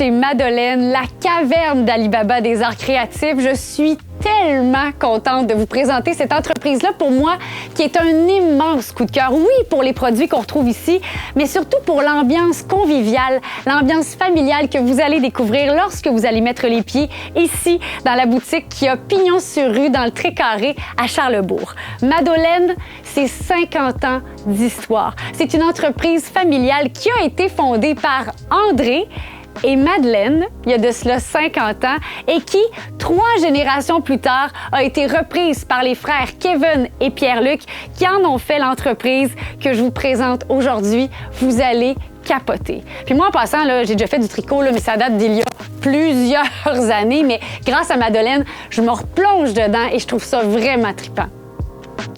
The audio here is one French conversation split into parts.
chez Madeleine, la caverne d'Ali Baba des arts créatifs. Je suis tellement contente de vous présenter cette entreprise-là pour moi qui est un immense coup de cœur. Oui, pour les produits qu'on retrouve ici, mais surtout pour l'ambiance conviviale, l'ambiance familiale que vous allez découvrir lorsque vous allez mettre les pieds ici dans la boutique qui a pignon sur rue dans le Tré-Carré à Charlesbourg. Madeleine, c'est 50 ans d'histoire. C'est une entreprise familiale qui a été fondée par André et Madeleine, il y a de cela 50 ans, et qui, 3 générations plus tard, a été reprise par les frères Kevin et Pierre-Luc, qui en ont fait l'entreprise que je vous présente aujourd'hui. Vous allez capoter. Puis moi, en passant, j'ai déjà fait du tricot, mais ça date d'il y a plusieurs années, mais grâce à Madeleine, je me replonge dedans et je trouve ça vraiment trippant.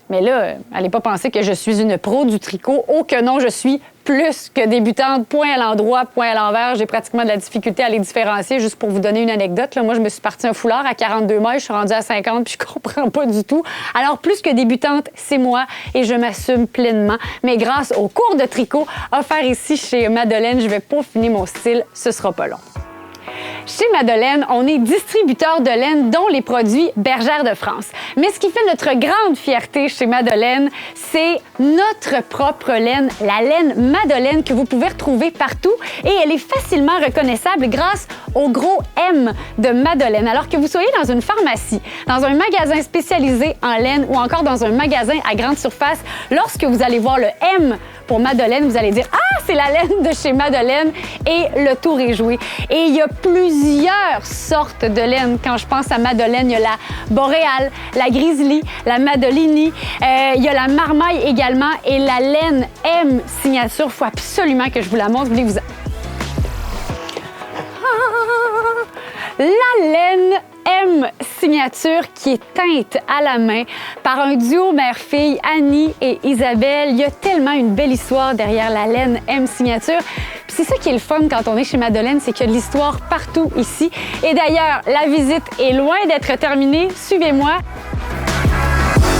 Mais là, allez pas penser que je suis une pro du tricot. Oh que non, je suis plus que débutante, point à l'endroit, point à l'envers. J'ai pratiquement de la difficulté à les différencier. Juste pour vous donner une anecdote, là, moi, je me suis partie un foulard à 42 mètres, je suis rendue à 50, puis je comprends pas du tout. Alors, plus que débutante, c'est moi et je m'assume pleinement. Mais grâce au cours de tricot offert ici chez Madeleine, je vais peaufiner mon style, ce sera pas long. Chez Madeleine, on est distributeur de laine, dont les produits Bergère de France. Mais ce qui fait notre grande fierté chez Madeleine, c'est notre propre laine, la laine Madeleine que vous pouvez retrouver partout et elle est facilement reconnaissable grâce au gros M de Madeleine. Alors que vous soyez dans une pharmacie, dans un magasin spécialisé en laine ou encore dans un magasin à grande surface, lorsque vous allez voir le M pour Madeleine, vous allez dire « Ah, c'est la laine de chez Madeleine » et le tour est joué. Et il y a plusieurs sortes de laine. Quand je pense à Madeleine, il y a la Boréale, la Grizzly, la Madelini, il y a la Marmaille également et la laine M signature. Il faut absolument que je vous la montre. Voulez-vous... La laine M signature qui est teinte à la main par un duo mère-fille, Annie et Isabelle. Il y a tellement une belle histoire derrière la laine M signature. Puis c'est ça qui est le fun quand on est chez Madeleine, c'est qu'il y a de l'histoire partout ici. Et d'ailleurs, la visite est loin d'être terminée. Suivez-moi.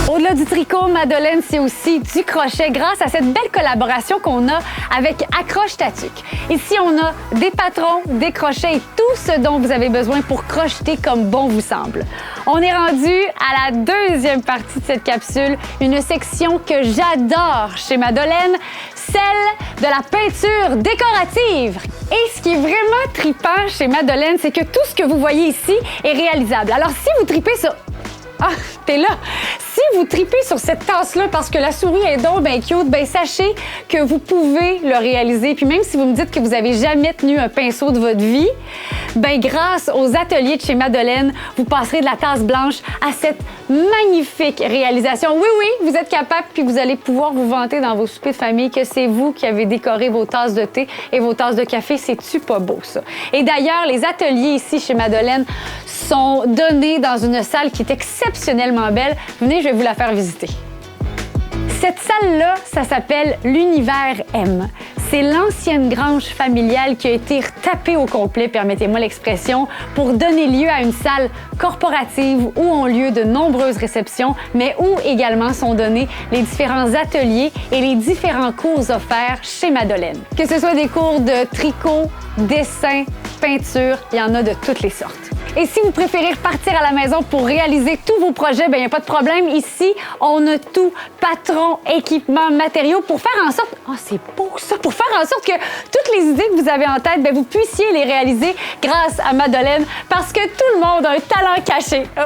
Au-delà du tricot, Madeleine, c'est aussi du crochet grâce à cette belle collaboration qu'on a avec Accroche ta tuque. Ici, on a des patrons, des crochets et tout ce dont vous avez besoin pour crocheter comme bon vous semble. On est rendu à la deuxième partie de cette capsule, une section que j'adore chez Madeleine, celle de la peinture décorative. Et ce qui est vraiment trippant chez Madeleine, c'est que tout ce que vous voyez ici est réalisable. Alors, si vous tripez sur... Ah, t'es là! Si vous tripez sur cette tasse-là parce que la souris est donc bien cute, bien sachez que vous pouvez le réaliser. Puis même si vous me dites que vous n'avez jamais tenu un pinceau de votre vie, bien grâce aux ateliers de chez Madeleine, vous passerez de la tasse blanche à cette magnifique réalisation. Oui, oui, vous êtes capable, puis vous allez pouvoir vous vanter dans vos soupers de famille que c'est vous qui avez décoré vos tasses de thé et vos tasses de café. C'est-tu pas beau, ça? Et d'ailleurs, les ateliers ici chez Madeleine sont donnés dans une salle qui est exceptionnellement belle. Venez, je vais vous la faire visiter. Cette salle-là, ça s'appelle l'Univers M. C'est l'ancienne grange familiale qui a été retapée au complet, permettez-moi l'expression, pour donner lieu à une salle corporative où ont lieu de nombreuses réceptions, mais où également sont donnés les différents ateliers et les différents cours offerts chez Madeleine. Que ce soit des cours de tricot, dessin, peinture, il y en a de toutes les sortes. Et si vous préférez repartir à la maison pour réaliser tous vos projets, bien, il n'y a pas de problème. Ici, on a tout, patron, équipement, matériaux, pour faire en sorte... Oh, c'est beau ça! Pour faire en sorte que toutes les idées que vous avez en tête, bien, vous puissiez les réaliser grâce à Madeleine, parce que tout le monde a un talent caché. Oh.